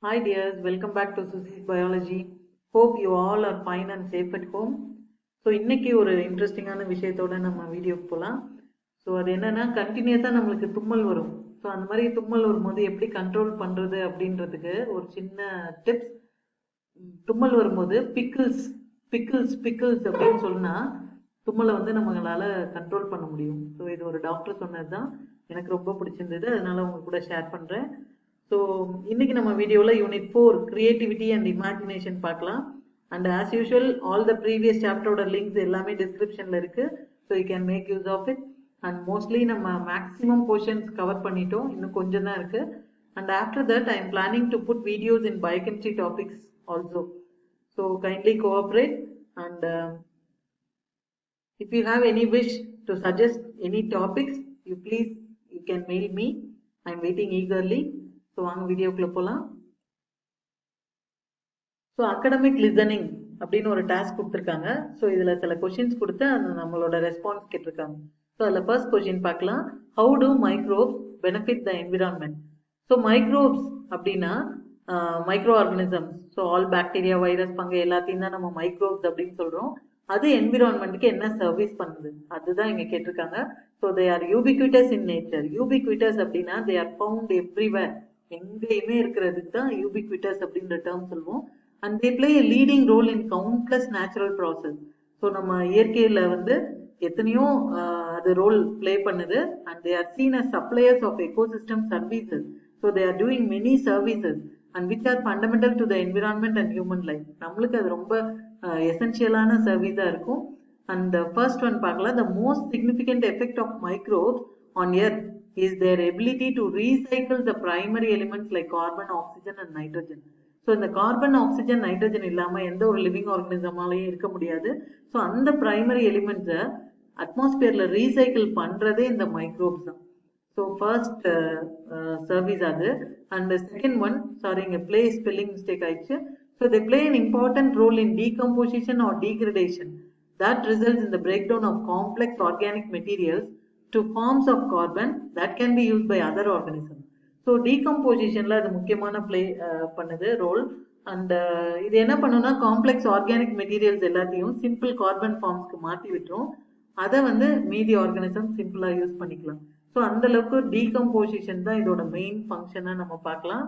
Hi dears, welcome back to Susie's Biology. Hope you all are fine and safe at home. So இன்னைக்கு ஒரு இன்ட்ரெஸ்டிங்கான விஷயத்தோட நம்ம வீடியோக்கு போகலாம். ஸோ அது என்னன்னா கண்டினியூஸாக நம்மளுக்கு தும்மல் வரும். ஸோ அந்த மாதிரி தும்மல் வரும்போது எப்படி கண்ட்ரோல் பண்ணுறது அப்படின்றதுக்கு ஒரு சின்ன டிப்ஸ். தும்மல் வரும்போது பிக்கிள்ஸ் பிக்கிள்ஸ் பிக்கிள்ஸ் அப்படின்னு சொன்னா தும்மலை வந்து நம்மளால கண்ட்ரோல் பண்ண முடியும். ஸோ இது ஒரு டாக்டர் சொன்னது தான், எனக்கு ரொம்ப பிடிச்சிருந்தது, அதனால உங்க கூட ஷேர் பண்ணுறேன். ஸோ இன்னைக்கு நம்ம வீடியோவில் யூனிட் 4 கிரியேட்டிவிட்டி அண்ட் இமேஜினேஷன் பார்க்கலாம். And as usual all the previous சாப்டரோட லிங்க்ஸ் எல்லாமே டிஸ்கிரிப்ஷனில் இருக்கு. So you can make use of it. And mostly நம்ம மேக்ஸிமம் போர்ஷன்ஸ் கவர் பண்ணிட்டோம், இன்னும் கொஞ்சம் தான் இருக்கு. And after that I am planning to put videos in biochemistry topics also. So kindly cooperate. And if you have any wish to suggest any topics, you can mail me. I am waiting eagerly. So வாங்க வீடியோக்குள்ள போகலாம். So academic listening அப்படின்னு ஒரு task கொடுத்துருக்காங்க. So இதில் சில questions கொடுத்து அது நம்மளோட ரெஸ்பான்ஸ் கேட்டிருக்காங்க. ஸோ அதில் ஃபர்ஸ்ட் கொஷின் பார்க்கலாம். How do microbes benefit the environment? So microbes அப்படின்னா micro organisms. So all bacteria, virus, fungi எல்லாத்தையும் தான் நம்ம மைக்ரோப்ஸ் அப்படின்னு சொல்கிறோம். அது என்விரான்மெண்ட்டுக்கு என்ன சர்வீஸ் பண்ணுது அதுதான் இங்கே கேட்டிருக்காங்க. So they are ubiquitous in nature. Ubiquitous அப்படின்னா தே ஆர் ஃபவுண்ட் எவ்ரிவேர், எங்கேயுமே இருக்கிறதுக்கு தான் யூபிக்விட்டஸ் அப்படின்ற டேர்ம் சொல்லுவோம். And they play a leading role in countless natural process. So நம்ம இயற்கையில் வந்து எத்தனையோ அது ரோல் பிளே பண்ணுது. And they are seen as suppliers of ecosystem services. So they are doing many services and which are fundamental to the environment and human life. நம்மளுக்கு அது ரொம்ப எசென்ஷியலான சர்வீஸாக இருக்கும். அண்ட் ஃபர்ஸ்ட் ஒன் பார்க்கலாம். The most significant effect of microbes on earth is their ability to recycle the primary elements like carbon, oxygen and nitrogen. So இந்த carbon, oxygen, nitrogen இல்லாமல் எந்த ஒரு living ஆர்கனிசமாலையும் இருக்க முடியாது. ஸோ அந்த பிரைமரி எலிமெண்ட்ஸை அட்மாஸ்பியரில் ரீசைக்கிள் பண்ணுறதே இந்த மைக்ரோப்ஸ் தான். ஸோ ஃபர்ஸ்ட் சர்வீஸ் அது. அண்ட் செகண்ட் ஒன், சாரி இங்கே பிளே ஸ்பெல்லிங் மிஸ்டேக் ஆயிடுச்சு. So they play an important role in decomposition or degradation that results in the breakdown of complex organic materials to forms of carbon that can be used by other organisms. So டீகம்போசிஷனில் அது முக்கியமான play பண்ணுது role. And இது என்ன பண்ணுன்னா complex organic materials எல்லாத்தையும் simple carbon ஃபார்ம்ஸ்க்கு மாற்றி விட்டுரும். அதை வந்து மீதி ஆர்கானிசம் சிம்பிளாக யூஸ் பண்ணிக்கலாம். ஸோ அந்த அளவுக்கு டீகம்போசிஷன் தான் இதோட மெயின் ஃபங்க்ஷனாக நம்ம பார்க்கலாம்.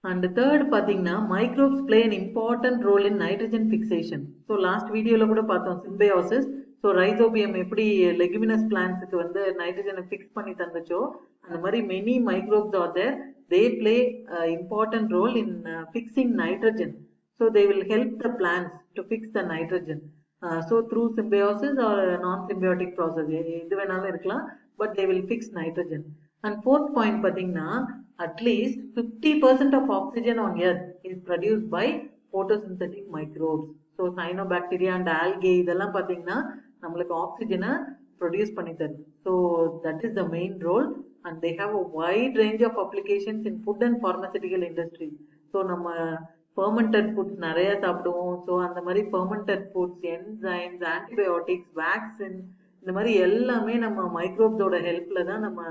அண்ட் தேர்ட் பார்த்தீங்கன்னா microbes play an important role in nitrogen fixation. So last வீடியோவில் கூட பார்த்தோம் சிம்பயோசிஸ். ஸோ ரைசோபியம் எப்படி லெகுமினஸ் பிளான்ட்ஸுக்கு வந்து நைட்ரஜனை ஃபிக்ஸ் பண்ணி தந்துச்சோ அந்த மாதிரி many microbes are there. They play important role in fixing nitrogen. So they will help the plants to fix the nitrogen. So through symbiosis or non symbiotic process எது வேணாலும் இருக்கலாம், but they will fix nitrogen. And fourth point பார்த்தீங்கன்னா at least 50% of oxygen on earth is produced by photosynthetic microbes. So cyanobacteria and algae இதெல்லாம் பார்த்தீங்கன்னா நம்மளுக்கு ஆக்சிஜனை produce பண்ணி தருது. So that is the main role. And they have a wide range of applications in food and pharmaceutical industry. So நம்ம fermented foods நிறைய சாப்பிடுவோம். So அந்த மாதிரி fermented foods, enzymes, antibiotics, vaccine, இந்த மாதிரி எல்லாமே நம்ம மைக்ரோப்ஸோட ஹெல்ப்ல தான் நம்ம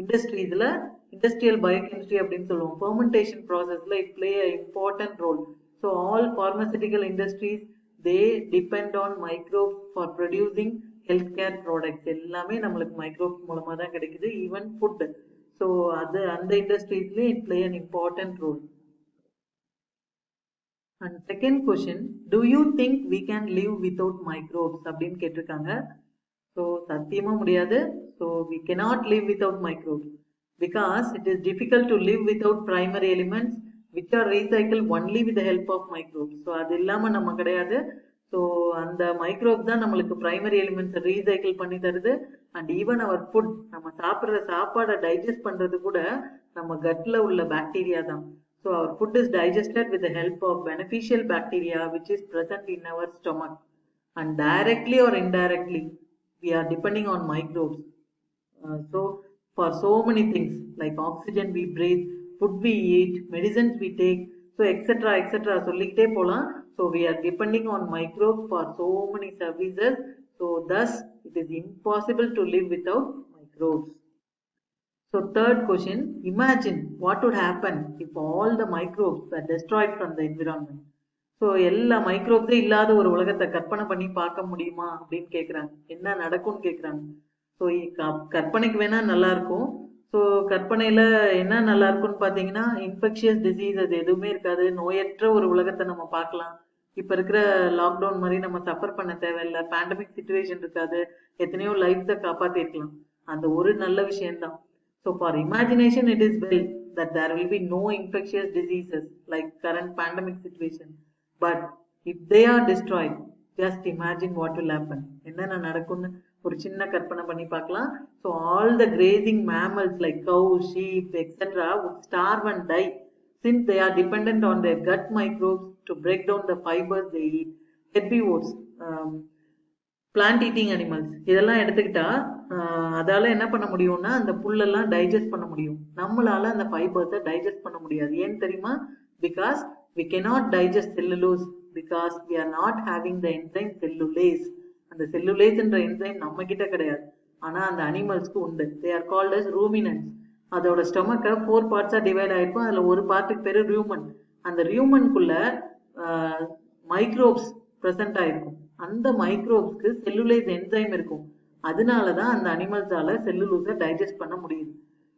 இண்டஸ்ட்ரீஸில் இண்டஸ்ட்ரியல் பயோகெமிஸ்ட்ரி அப்படின்னு சொல்லுவோம். ஃபர்மெண்டேஷன் ப்ராசஸில் it play a important role. So all pharmaceutical industries they depend on microbes for producing health care products. எல்லாமே நம்மளுக்கு மைக்ரோப்ஸ் மூலமாக தான் கிடைக்குது, ஈவன் ஃபுட். ஸோ அது அந்த இண்டஸ்ட்ரீஸ்லேயும் it play an important role. And second question, do you think we can live without microbes அப்படின்னு கேட்டிருக்காங்க. ஸோ சத்தியமாக முடியாது. So we cannot live without microbes because it is difficult to live without primary elements which are recycled only with the help of microbes. So அது இல்லாமல் நம்ம கிடையாது. So அந்த microbe தான் நம்மளுக்கு பிரைமரி எலிமெண்ட்ஸை ரீசைக்கிள் பண்ணி தருது. அண்ட் ஈவன் அவர் ஃபுட், நம்ம சாப்பிட்ற சாப்பாடை டைஜஸ்ட் பண்ணுறது கூட நம்ம கட்டில் உள்ள பாக்டீரியா தான். So our food is digested with the help of beneficial bacteria which is present in our stomach. And directly or indirectly we are depending on microbes. So for so many things like oxygen we breathe, food we eat, medicines we take, so etc etc சொல்லிக்கிட்டே போலாம். So we are depending on microbes for so many services. So thus it is impossible to live without microbes. So third question, imagine what would happen if all the microbes were destroyed from the environment. So எல்லா மைக்ரோப்ஸே இல்லாத ஒரு உலகத்தை கற்பனை பண்ணி பார்க்க முடியுமா அப்படின்னு கேட்குறாங்க. என்ன நடக்கும்னு கேட்குறாங்க. ஸோ கற்பனைக்கு வேணா நல்லா இருக்கும். ஸோ கற்பனையில என்ன நல்லா இருக்கும்னு பார்த்தீங்கன்னா, இன்ஃபெக்ஷியஸ் டிசீஸ் அது எதுவுமே இருக்காது. நோயற்ற ஒரு உலகத்தை நம்ம பார்க்கலாம். இப்போ இருக்கிற லாக்டவுன் மாதிரி நம்ம சஃபர் பண்ண தேவையில்லை. பேண்டமிக் சுச்சுவேஷன் இருக்காது. எத்தனையோ லைஃப்ஸை காப்பாற்றிருக்கலாம். அந்த ஒரு நல்ல விஷயம்தான். So for imagination, it is well that there will be no infectious diseases like current pandemic situation. But if they are destroyed, just imagine what will happen. என்னென்ன நடக்கும்னு ஒரு சின்ன கற்பனை பண்ணி பார்க்கலாம். So all the grazing mammals like cows, sheep, etc. would starve and die since they are dependent on their gut microbes to break down the fibers they eat. Herbivores, plant eating animals இதெல்லாம் எடுத்துக்கிட்டா அதால என்ன பண்ண முடியும்னா அந்த புல்லெல்லாம் digest பண்ண முடியும். நம்மளால அந்த ஃபைபர்ஸை டைஜஸ்ட் பண்ண முடியாது. ஏன்னு தெரியுமா? Because we cannot digest cellulose because we are not having the enzyme cellulase. அந்த செல்லுலேஸ்ன்ற என்சைம் நம்ம கிட்ட கிடையாது. ஆனா அந்த அனிமல்ஸ்க்கு உண்டு. they are called as ruminants. அதோட ஸ்டொமக்கை 4 பார்ட்ஸா டிவைட் ஆயிருக்கும். அதுல ஒரு பார்ட்டுக்கு பேரு ரியூமன். அந்த ரியூமனுக்குள்ள மைக்ரோப்ஸ் பிரசன்ட் ஆயிருக்கும். அந்த மைக்ரோப்ஸ்க்கு செல்லுலேஸ் என்சைம் இருக்கும். அதனாலதான் அந்த அனிமல்ஸால செல்லுலோஸை டைஜஸ்ட் பண்ண முடியுது.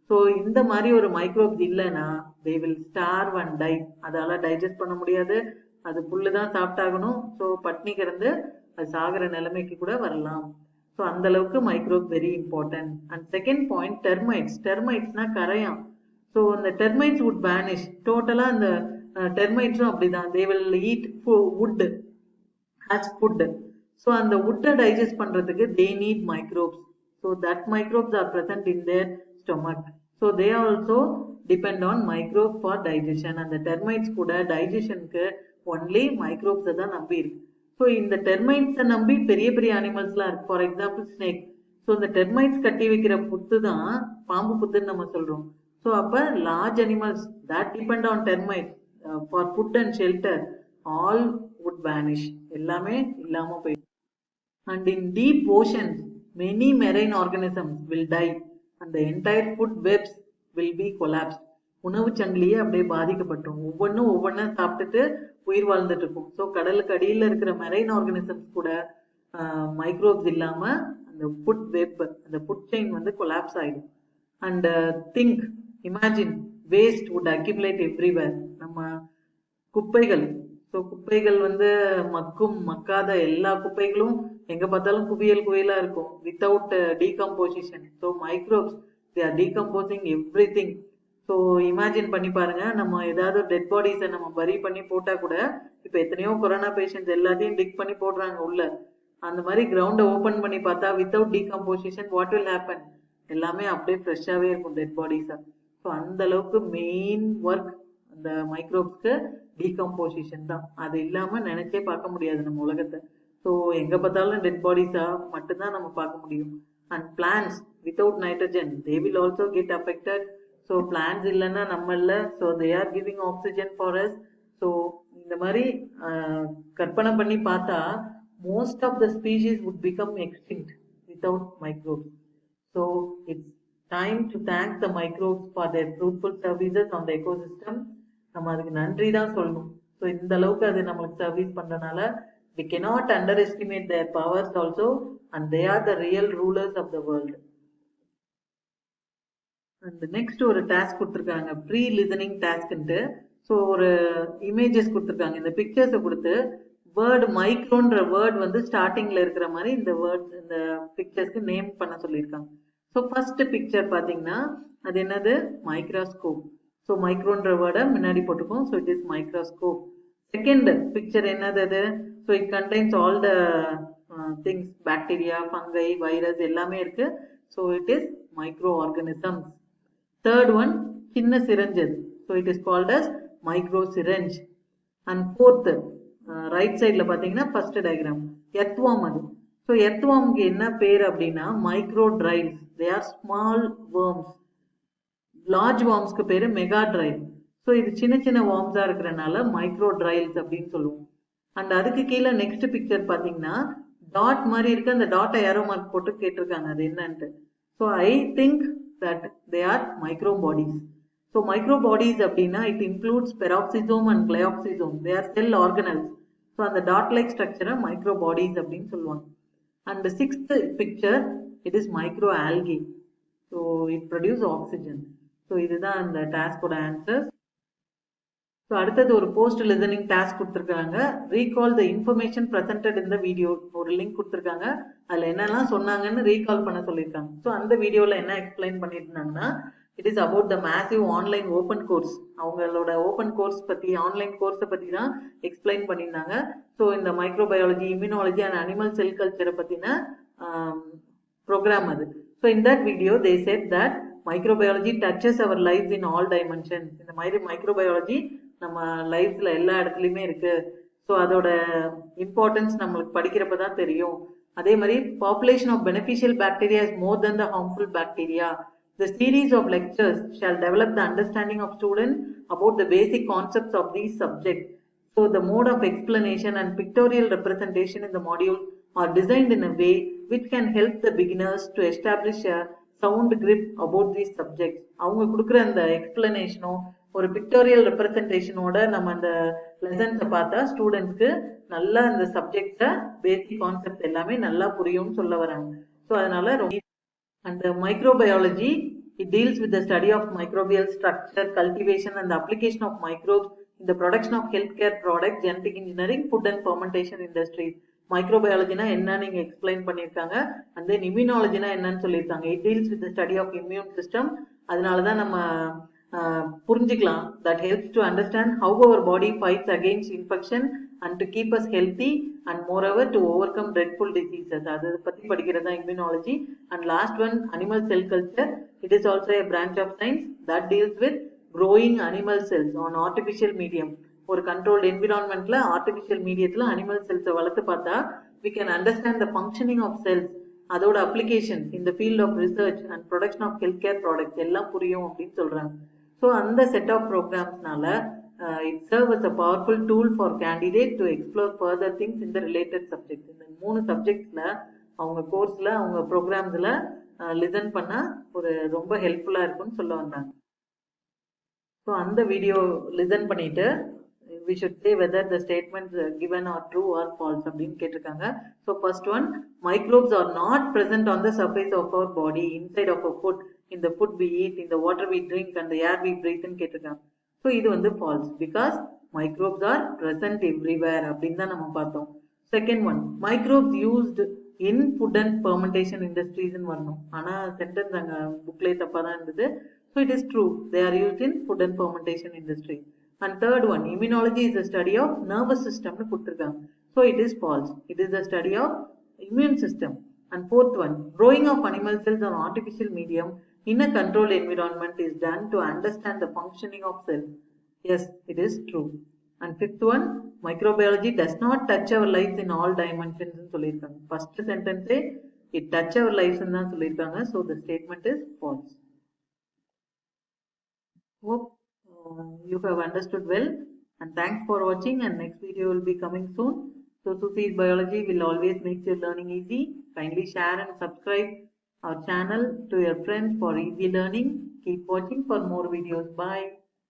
ஸோ இந்த மாதிரி ஒரு மைக்ரோப்ஸ் இல்லைன்னா they will starve and die. அதால டைஜஸ்ட் பண்ண முடியாது. அது புல்லு தான் சாப்பிட்டாகணும். ஸோ பட்னி கிடந்து அது சாகிற நிலைமைக்கு கூட வரலாம். ஸோ அந்த அளவுக்கு microbe very important. And second point, termites. டெர்மைட்ஸ்னா கரையான். ஸோ அந்த டெர்மைட்ஸ் would vanish. டோட்டலா அந்த டெர்மைட்ஸும் அப்படிதான். they will eat wood as food. So அந்த wood-ஐ digest பண்றதுக்கு they need microbes. So that microbes are present in their stomach. So they also depend on microbes for digestion. அந்த termites கூட digestionக்கு only microbes தான் நம்பி இருக்கு. So இந்த termites நம்பி பெரிய பெரிய அனிமல்ஸ்லாம் இருக்கு. For example snake. So இந்த termites கட்டி வைக்கிற புத்து தான் பாம்பு புத்துன்னு நம்ம சொல்றோம். So அப்ப large animals that depend on termites for food and shelter all would vanish. எல்லாமே இல்லாம போயிடும். And in deep oceans many marine organisms will die and the entire food webs will be collapsed. உணவு சங்கிலியே அப்படியே பாதிக்கப்பட்டோம். ஒவ்வொன்னா சாப்பிட்டுட்டு உயிர் வாழ்ந்துட்டு இருக்கும். ஸோ கடலுக்கு அடியில் இருக்கிற மெரைன் ஆர்கானிசம்ஸ் கூட மைக்ரோப்ஸ் இல்லாம அந்த ஃபுட் வெப், அந்த ஃபுட் செயின் வந்து கொலாப்ஸ் ஆயிடும். And think, imagine waste would accumulate everywhere. நம்ம குப்பைகள், ஸோ குப்பைகள் வந்து மக்காத எல்லா குப்பைகளும் எங்க பார்த்தாலும் குவியலா இருக்கும். Without decomposition. So microbes they are decomposing every thing. So imagine பண்ணி பாருங்க, நம்ம ஏதாவது டெட் பாடிஸை நம்ம பரி பண்ணி போட்டா கூட, இப்போ எத்தனையோ கொரோனா பேஷண்ட்ஸ் எல்லாத்தையும் டிக் பண்ணி போடுறாங்க உள்ள. அந்த மாதிரி கிரவுண்டை ஓப்பன் பண்ணி பார்த்தா without decomposition what will happen? எல்லாமே அப்படியே ஃப்ரெஷ்ஷாகவே இருக்கும் டெட் பாடிஸா. ஸோ அந்த அளவுக்கு மெயின் ஒர்க் அந்த மைக்ரோப்ஸ்க்கு டீகம்போசிஷன் தான். அது இல்லாம நினைச்சே பார்க்க முடியாது நம்ம உலகத்தை. ஸோ எங்க பார்த்தாலும் டெட் பாடிஸா மட்டும்தான் நம்ம பார்க்க முடியும். And plants without nitrogen they will also get affected. So plants இல்லைன்னா நம்ம இல்லை. So they are giving oxygen for us. So இந்த மாதிரி கற்பனை பண்ணி பார்த்தா most of the species would become extinct without microbes. So it's time to thank the microbes for their fruitful services on the ecosystem. நம்ம அதுக்கு நன்றி தான் சொல்லணும். ஸோ இந்த அளவுக்கு அது நம்மளுக்கு சர்வீஸ் பண்றதுனால we cannot underestimate their powers also, and they are the real rulers of the world. And next ஒரு டாஸ்க் கொடுத்துருக்காங்க, ப்ரீ லிசனிங் டாஸ்க்ன்ட்டு. ஸோ ஒரு இமேஜஸ் கொடுத்துருக்காங்க. இந்த பிக்சர்ஸை கொடுத்து வேர்டு மைக்ரோன்ற வேர்ட் வந்து ஸ்டார்டிங்ல இருக்கிற மாதிரி இந்த வேர்ட்ஸ் இந்த பிக்சர்ஸ்க்கு நேம் பண்ண சொல்லியிருக்காங்க. ஸோ ஃபர்ஸ்ட் பிக்சர் பார்த்தீங்கன்னா அது என்னது? மைக்ரோஸ்கோப். ஸோ மைக்ரோன்ற வேர்டை முன்னாடி போட்டுக்கும். So it is microscope. Second picture என்னது அது? So it contains all the things, bacteria, fungi, virus எல்லாமே இருக்கு. So it is micro organisms. Third one சின்ன syringe. So it is called as micro syringe. And fourth right சைட்ல பாத்தீங்கன்னா first diagram earthworm. அது so எர்த்வார்முக்கு என்ன பேர் அப்படின்னா micro driles. They are small worms. Large வார்ம்ஸ்க்கு பேரு மெகா ட்ரைல். ஸோ இது சின்ன சின்ன வார்ம்ஸா இருக்கிறனால மைக்ரோ ட்ரைல்ஸ் அப்படின்னு சொல்லுவோம். அண்ட் அதுக்கு கீழே நெக்ஸ்ட் பிக்சர் பாத்தீங்கன்னா டாட் மாதிரி இருக்கு. அந்த டாட்டை ஏரோ மார்க் போட்டு கேட்டிருக்காங்க அது என்னன்ட்டு. So I think that they are microbodies. So microbodies அப்படின்னா it includes peroxisome and glyoxysome. They are cell organelles. So அந்த dot like structure microbodies அப்படின்னு சொல்லுவாங்க. And the sixth picture, it is microalgae. So it produce oxygen. So இதுதான் அந்த task ஓட answers. So அடுத்தது ஒரு post listening task கொடுத்திருக்காங்க. Recall the information presented in the video. ஒரு லிங்க் கொடுத்திருக்காங்க. அதுல என்னெல்லாம் சொன்னாங்கன்னு ரீகால் பண்ண சொல்லியிருக்காங்க. ஸோ அந்த வீடியோல என்ன எக்ஸ்பிளைன் பண்ணியிருந்தாங்கன்னா, it is about the massive online open course. அவங்களோட ஓப்பன் கோர்ஸ் பத்தி, ஆன்லைன் கோர்ஸை பத்தி தான் எக்ஸ்பிளைன் பண்ணியிருந்தாங்க. ஸோ இந்த microbiology, immunology and animal cell கல்ச்சரை பத்தின ப்ரோக்ராம் அது. So in that video they said that microbiology touches our life in all dimensions. இந்த மாதிரி மைக்ரோபயாலஜி நம்ம லைஃப்ல எல்லா இடத்துலயுமே இருக்கு. ஸோ அதோட இம்பார்ட்டன்ஸ் நம்மளுக்கு படிக்கிறப்ப தான் தெரியும். அதே மாதிரி population of beneficial bacteria is more than the harmful bacteria. The series of lectures shall develop the understanding of students about the basic concepts of these subjects. So the mode of explanation and pictorial representation in the module are designed in a way which can help the beginners to establish a sound grip about these subjects. அவங்க கொடுக்குற அந்த எக்ஸ்பிளனேஷனோ ஒரு pictorial ரெப்ரசன்டேஷனோட நம்ம அந்த லெசன்ஸை பார்த்தா ஸ்டூடெண்ட்ஸ்க்கு நல்லா அந்த சப்ஜெக்ட்ஸை பேசிக் கான்செப்ட் எல்லாமே நல்லா புரியும்னு சொல்ல வராங்க. ஸோ அதனால அந்த microbiology it deals with the study of microbial structure, cultivation and the application of microbes in the production of healthcare products, genetic engineering, food and fermentation industries. மைக்ரோபயாலஜினா என்னன்னு இங்க எக்ஸ்பிளைன் பண்ணியிருக்காங்க. அண்ட் தென் இம்யூனாலஜினா என்னன்னு சொல்லியிருக்காங்க. It deals with the study of immune system. அதனாலதான் நம்ம புரிஞ்சுக்கலாம். that helps to understand how our body fights against infection and to keep us healthy and moreover to overcome dreadful diseases. அதை பத்தி படிக்கிறதா immunology. And last one, animal cell culture. It is also a branch of science that deals with growing animal cells on artificial medium. ஒரு controlled environmentல artificial mediumல animal cells வளர்த்து பார்த்தா we can understand the functioning of cells, அதோட application in the field of research and production of healthcare products எல்லாம் புரியும் அப்படின்னு சொல்றாங்க. So அந்த set of ப்ரோக்ராம்ஸ்னால it serves as a powerful tool for candidate to explore further things in the related subjects. இந்த 3 சப்ஜெக்ட்ஸ்ல அவங்க கோர்ஸ்ல அவங்க ப்ரோக்ராம்ஸ்ல லிசன் பண்ணா ஒரு ரொம்ப ஹெல்ப்ஃபுல்லா இருக்கும்னு சொல்ல வந்தாங்க. ஸோ அந்த வீடியோ லிசன் பண்ணிட்டு we should say whether the statements given are true or false அப்படின்னு கேட்டிருக்காங்க. So first one, microbes are not present on the surface of our body, inside of our food, in the food we eat, in the water we drink and the air we breathe ன்னு கேட்டிருக்காங்க. So இது வந்து false because microbes are present everywhere அப்படின்னு தான் நம்ம பார்த்தோம். Second one, microbes used in food and fermentation industries ன்னு வரணும். ஆனா சென்டென்ஸ் அங்க புக்லேயே தப்பா தான் இருந்தது. So it is true, they are used in food and fermentation industry. And third one, immunology is the study of nervous system னு கொடுத்திருக்காங்க. So it is false. It is the study of immune system. And fourth one, growing of animal cells on artificial medium in a controlled environment is done to understand the functioning of cells. Yes, it is true. And fifth one, microbiology does not touch our lives in all dimensions னு சொல்லியிருக்காங்க. First sentence it touch our lives ன்னு தான் சொல்லியிருக்காங்க. So the statement is false. Hope you have understood well, and thanks for watching, and next video will be coming soon. So Susie's Biology will always make your learning easy. Kindly share and subscribe our channel to your friends for easy learning. Keep watching for more videos. Bye.